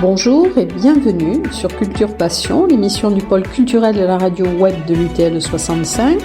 Bonjour et bienvenue sur Culture Passion, l'émission du pôle culturel de la radio web de l'UTL 65.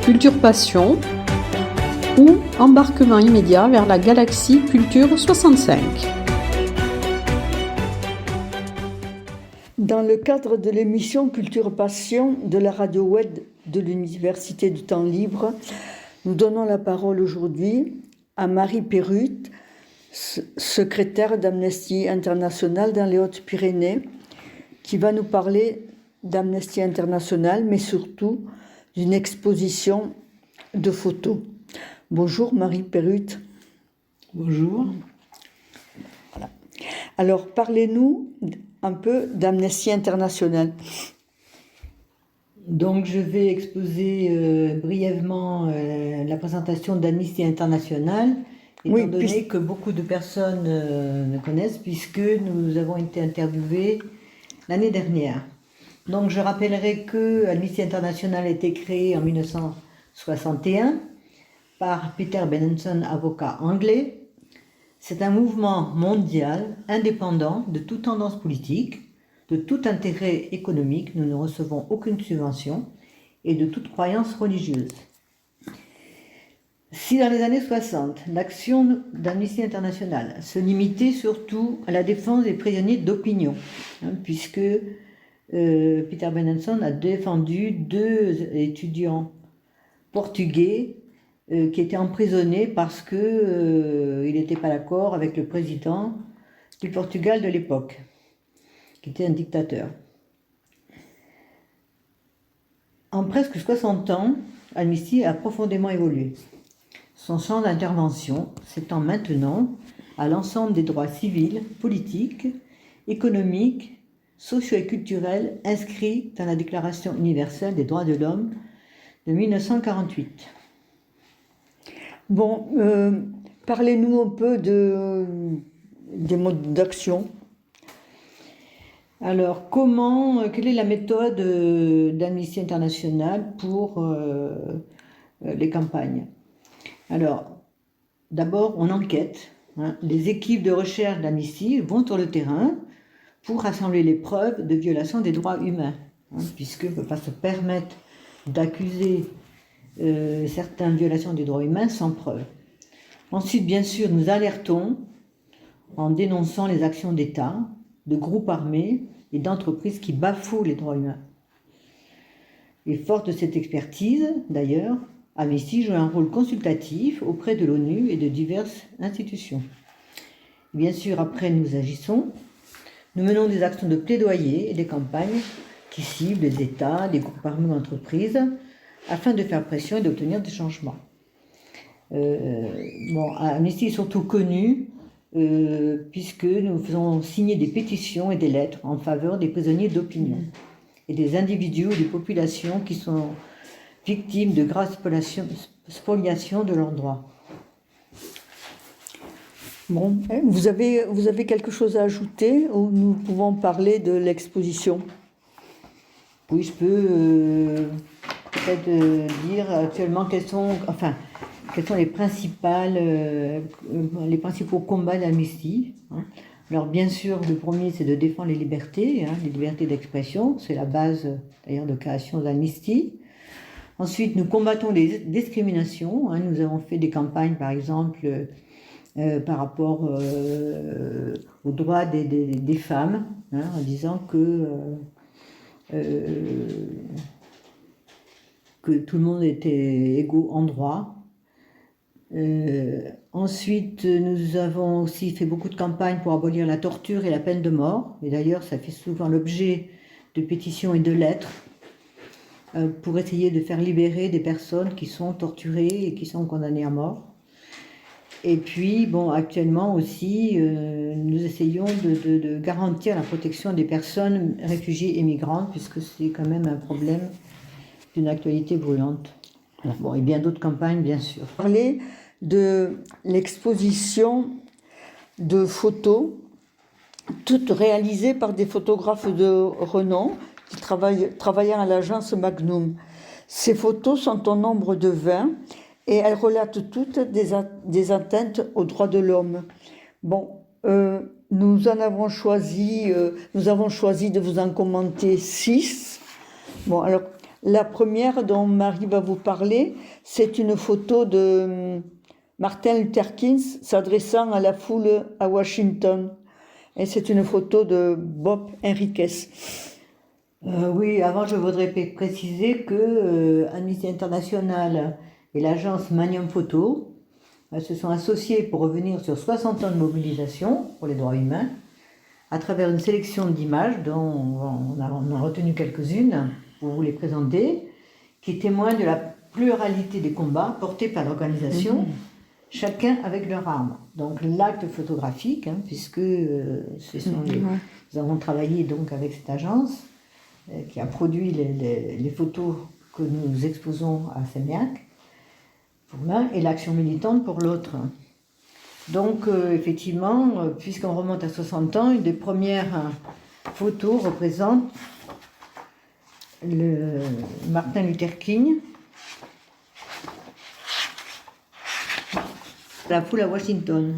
Culture Passion ou embarquement immédiat vers la galaxie Culture 65. Dans le cadre de l'émission Culture Passion de la radio web de l'Université du Temps Libre, nous donnons la parole aujourd'hui à Marie Perrutte, secrétaire d'Amnesty International dans les Hautes-Pyrénées, qui va nous parler d'Amnesty International, mais surtout d'une exposition de photos. Bonjour Marie Perrutte. Bonjour. Voilà. Alors parlez-nous un peu d'Amnesty International. Donc je vais exposer brièvement la présentation d'Amnesty International, étant donné que beaucoup de personnes ne connaissent, puisque nous avons été interviewés l'année dernière. Donc je rappellerai que Amnesty International a été créé en 1961 par Peter Benenson, avocat anglais. C'est un mouvement mondial indépendant de toute tendance politique, de tout intérêt économique, nous ne recevons aucune subvention, et de toute croyance religieuse. Si dans les années 60, l'action d'Amnesty International se limitait surtout à la défense des prisonniers d'opinion, puisque Peter Benenson a défendu 2 étudiants portugais qui étaient emprisonnés parce qu'il n'était pas d'accord avec le président du Portugal de l'époque, qui était un dictateur. En presque 60 ans, Amnesty a profondément évolué. Son champ d'intervention s'étend maintenant à l'ensemble des droits civils, politiques, économiques, sociaux et culturels inscrits dans la Déclaration universelle des droits de l'homme de 1948. Bon, parlez-nous un peu des modes d'action. Alors, quelle est la méthode d'Amnesty International pour les campagnes? Alors, d'abord, on enquête. Les équipes de recherche d'Amnesty vont sur le terrain pour rassembler les preuves de violation des droits humains, puisque ne peut pas se permettre d'accuser certaines violations des droits humains sans preuve. Ensuite, bien sûr, nous alertons en dénonçant les actions d'État, de groupes armés et d'entreprises qui bafouent les droits humains. Et forte de cette expertise, d'ailleurs, Amnesty joue un rôle consultatif auprès de l'ONU et de diverses institutions. Bien sûr, après, nous agissons. Nous menons des actions de plaidoyer et des campagnes qui ciblent les États, les groupes armés ou entreprises, afin de faire pression et d'obtenir des changements. Amnesty est surtout connu puisque nous faisons signer des pétitions et des lettres en faveur des prisonniers d'opinion et des individus ou des populations qui sont victimes de graves spoliations de leurs droits. Bon, vous avez quelque chose à ajouter ou nous pouvons parler de l'exposition? Oui, je peux peut-être dire actuellement quels sont les principaux combats d'Amnesty. Alors bien sûr, le premier, c'est de défendre les libertés d'expression. C'est la base d'ailleurs de création d'Amnesty. Ensuite, nous combattons les discriminations. Nous avons fait des campagnes, par exemple, par rapport aux droits des femmes, en disant que tout le monde était égaux en droit. Ensuite, nous avons aussi fait beaucoup de campagnes pour abolir la torture et la peine de mort. Et d'ailleurs, ça fait souvent l'objet de pétitions et de lettres pour essayer de faire libérer des personnes qui sont torturées et qui sont condamnées à mort. Et puis, actuellement aussi, nous essayons de garantir la protection des personnes réfugiées et migrantes, puisque c'est quand même un problème d'une actualité brûlante. Bon, et bien d'autres campagnes, bien sûr. Parler de l'exposition de photos, toutes réalisées par des photographes de renom qui travaillant à l'agence Magnum. Ces photos sont au nombre de 20 et elles relatent toutes des atteintes aux droits de l'homme. Bon, nous avons choisi de vous en commenter 6. Bon, alors, la première dont Marie va vous parler, c'est une photo de Martin Luther King s'adressant à la foule à Washington. Et c'est une photo de Bob Henriquez. Oui, avant, je voudrais préciser que Amnesty International et l'agence Magnum Photo se sont associés pour revenir sur 60 ans de mobilisation pour les droits humains à travers une sélection d'images dont on a retenu quelques-unes pour vous les présenter, qui témoignent de la pluralité des combats portés par l'organisation, chacun avec leur arme. Donc l'acte photographique, puisque nous avons travaillé donc avec cette agence qui a produit les photos que nous exposons à Sémiac pour l'un et l'action militante pour l'autre. Donc effectivement, puisqu'on remonte à 60 ans, une des premières photos représente le Martin Luther King, la foule à Washington,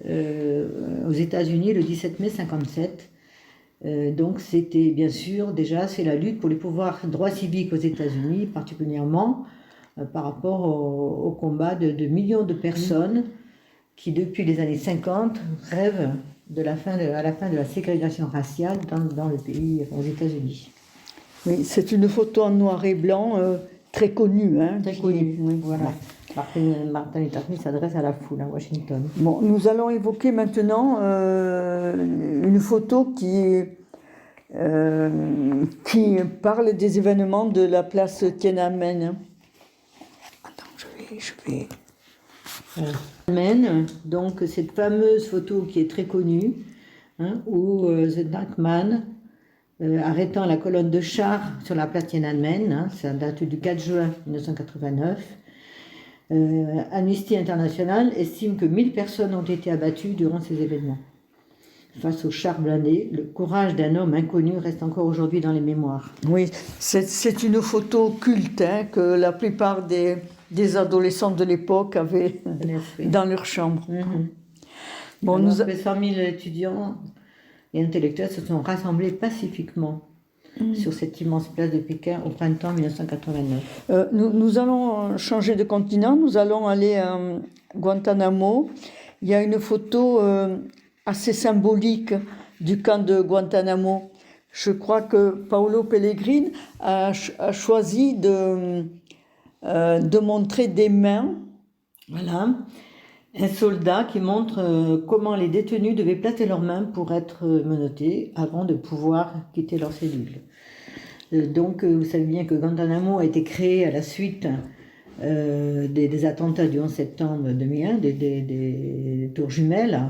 aux États-Unis le 17 mai 57. Donc c'était bien sûr déjà c'est la lutte pour les droits civiques aux États-Unis, particulièrement par rapport au combat de millions de personnes qui depuis les années 50 rêvent à la fin de la ségrégation raciale dans le pays, aux États-Unis. Oui, c'est une photo en noir et blanc très connue. Très connue, oui, voilà. Martin Luther King s'adresse à la foule à Washington. Bon, nous allons évoquer maintenant une photo qui parle des événements de la place Tiananmen. Attends, je vais... Tiananmen, donc cette fameuse photo qui est très connue, où The Dark Man, arrêtant la colonne de chars sur la place Tiananmen, ça date du 4 juin 1989. Amnesty International estime que 1000 personnes ont été abattues durant ces événements. Face aux chars blindés, le courage d'un homme inconnu reste encore aujourd'hui dans les mémoires. Oui, c'est une photo culte que la plupart des adolescents de l'époque avaient dans leur chambre. Bon, alors, 100 000 étudiants et intellectuels se sont rassemblés pacifiquement sur cette immense place de Pékin au printemps 1989. Nous allons changer de continent, nous allons aller à Guantanamo. Il y a une photo assez symbolique du camp de Guantanamo. Je crois que Paolo Pellegrini a choisi de montrer des mains. Voilà. Un soldat qui montre comment les détenus devaient placer leurs mains pour être menottés avant de pouvoir quitter leur cellule. Donc, vous savez bien que Guantanamo a été créé à la suite des attentats du 11 septembre 2001, des tours jumelles.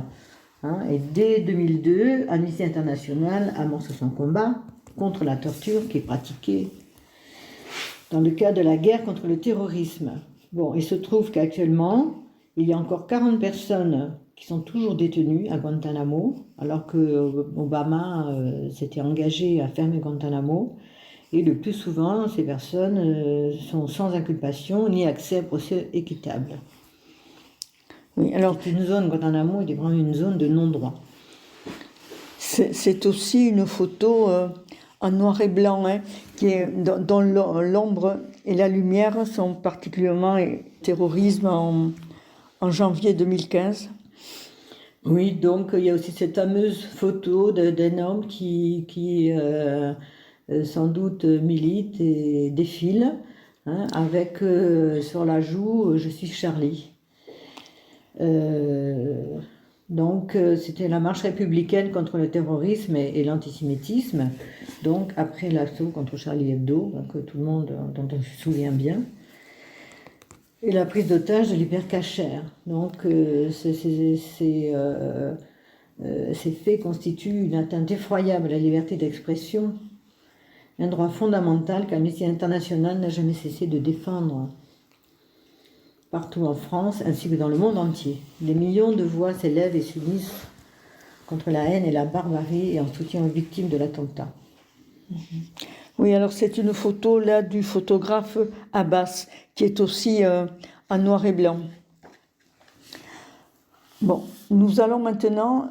Et dès 2002, Amnesty International amorce son combat contre la torture qui est pratiquée dans le cadre de la guerre contre le terrorisme. Bon, il se trouve qu'actuellement, il y a encore 40 personnes qui sont toujours détenues à Guantanamo, alors que Obama s'était engagé à fermer Guantanamo. Et le plus souvent, ces personnes sont sans inculpation ni accès à procès équitable. Oui, alors c'est une zone, Guantanamo est vraiment une zone de non-droit. C'est aussi une photo en noir et blanc, qui est, dont l'ombre et la lumière sont particulièrement terrorisme en janvier 2015. Oui, donc il y a aussi cette fameuse photo d'un homme qui sans doute milite et défile, avec sur la joue « Je suis Charlie ». Donc c'était la marche républicaine contre le terrorisme et l'antisémitisme, donc après l'assaut contre Charlie Hebdo, que tout le monde dont on se souvient bien, et la prise d'otage de l'hypercacher. Donc ces faits constituent une atteinte effroyable à la liberté d'expression, un droit fondamental qu'Amnesty International n'a jamais cessé de défendre. Partout en France, ainsi que dans le monde entier, des millions de voix s'élèvent et s'unissent contre la haine et la barbarie et en soutien aux victimes de l'attentat. Oui, alors c'est une photo là du photographe Abbas, qui est aussi en noir et blanc. Bon, nous allons maintenant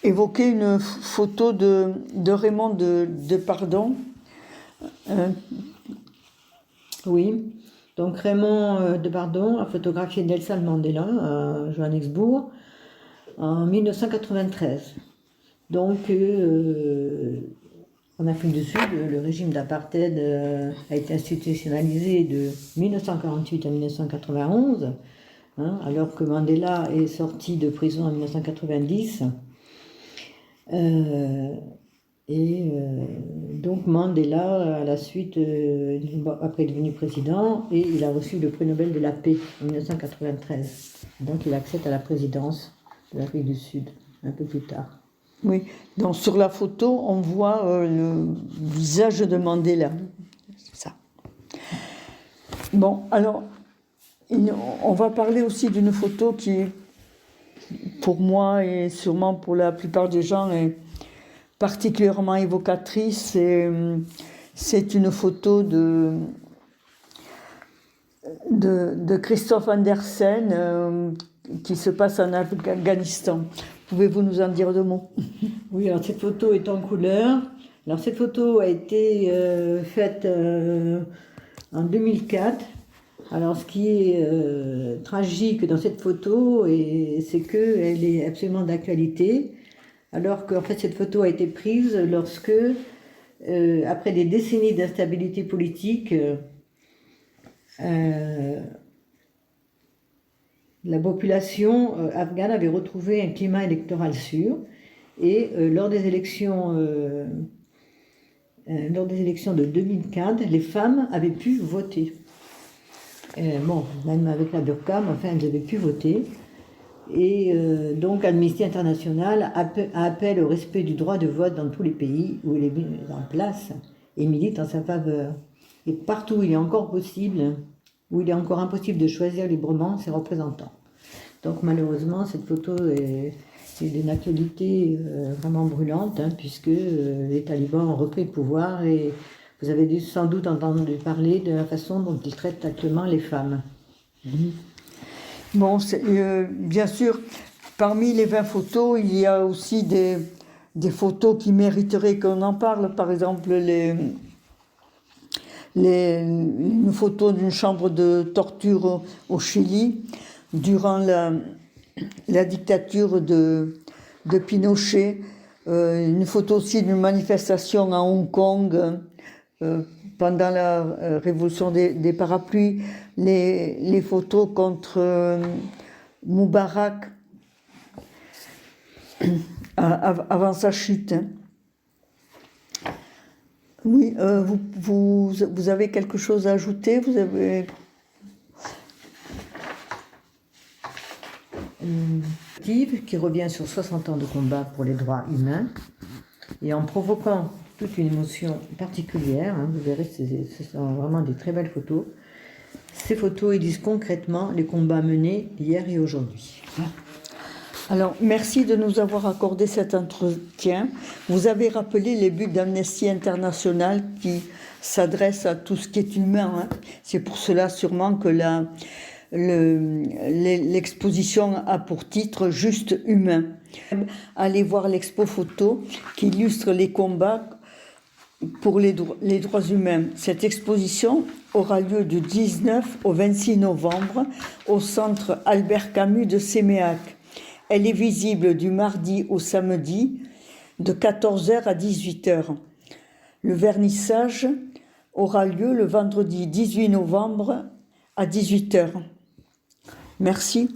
évoquer une photo de Raymond Depardon. Oui, donc Raymond Depardon a photographié Nelson Mandela à Johannesburg en 1993. Donc, en Afrique du Sud, le régime d'apartheid a été institutionnalisé de 1948 à 1991, hein, alors que Mandela est sorti de prison en 1990. Donc Mandela, à la suite, après est devenu président et il a reçu le prix Nobel de la paix en 1993. Donc il accède à la présidence de l'Afrique du Sud un peu plus tard. Oui, donc sur la photo, on voit le visage de Mandela. C'est ça. Bon, alors, on va parler aussi d'une photo qui, pour moi et sûrement pour la plupart des gens, est particulièrement évocatrice. C'est une photo de Christophe Andersen qui se passe en Afghanistan. Pouvez-vous nous en dire 2 mots? Oui, alors cette photo est en couleur. Alors cette photo a été faite en 2004. Alors ce qui est tragique dans cette photo, c'est qu'elle est absolument d'actualité. Alors qu'en fait cette photo a été prise lorsque, après des décennies d'instabilité politique, la population afghane avait retrouvé un climat électoral sûr et lors des élections de 2004, les femmes avaient pu voter. Bon, même avec la burqa, mais enfin, elles avaient pu voter. Et donc Amnesty International appelle au respect du droit de vote dans tous les pays où il est mis en place et milite en sa faveur. Et partout où il est encore possible, où il est encore impossible de choisir librement ses représentants. Donc malheureusement, cette photo est d'une actualité vraiment brûlante, hein, puisque les talibans ont repris le pouvoir et vous avez dû sans doute entendu parler de la façon dont ils traitent actuellement les femmes. Bon, bien sûr, parmi les 20 photos, il y a aussi des photos qui mériteraient qu'on en parle. Par exemple, une photo d'une chambre de torture au Chili durant la dictature de Pinochet. Une photo aussi d'une manifestation à Hong Kong pendant la révolution des parapluies. Les photos contre Moubarak avant sa chute. Oui, vous avez quelque chose à ajouter? Vous avez... Qui revient sur 60 ans de combat pour les droits humains et en provoquant toute une émotion particulière, hein, vous verrez, ce sont vraiment des très belles photos. Ces photos, ils disent concrètement les combats menés hier et aujourd'hui. Alors, merci de nous avoir accordé cet entretien. Vous avez rappelé les buts d'Amnesty International qui s'adressent à tout ce qui est humain, hein. C'est pour cela sûrement que l'exposition a pour titre « Juste humain ». Allez voir l'expo photo qui illustre les combats pour les droits humains. Cette exposition aura lieu du 19 au 26 novembre au centre Albert Camus de Séméac. Elle est visible du mardi au samedi de 14h à 18h. Le vernissage aura lieu le vendredi 18 novembre à 18h. Merci.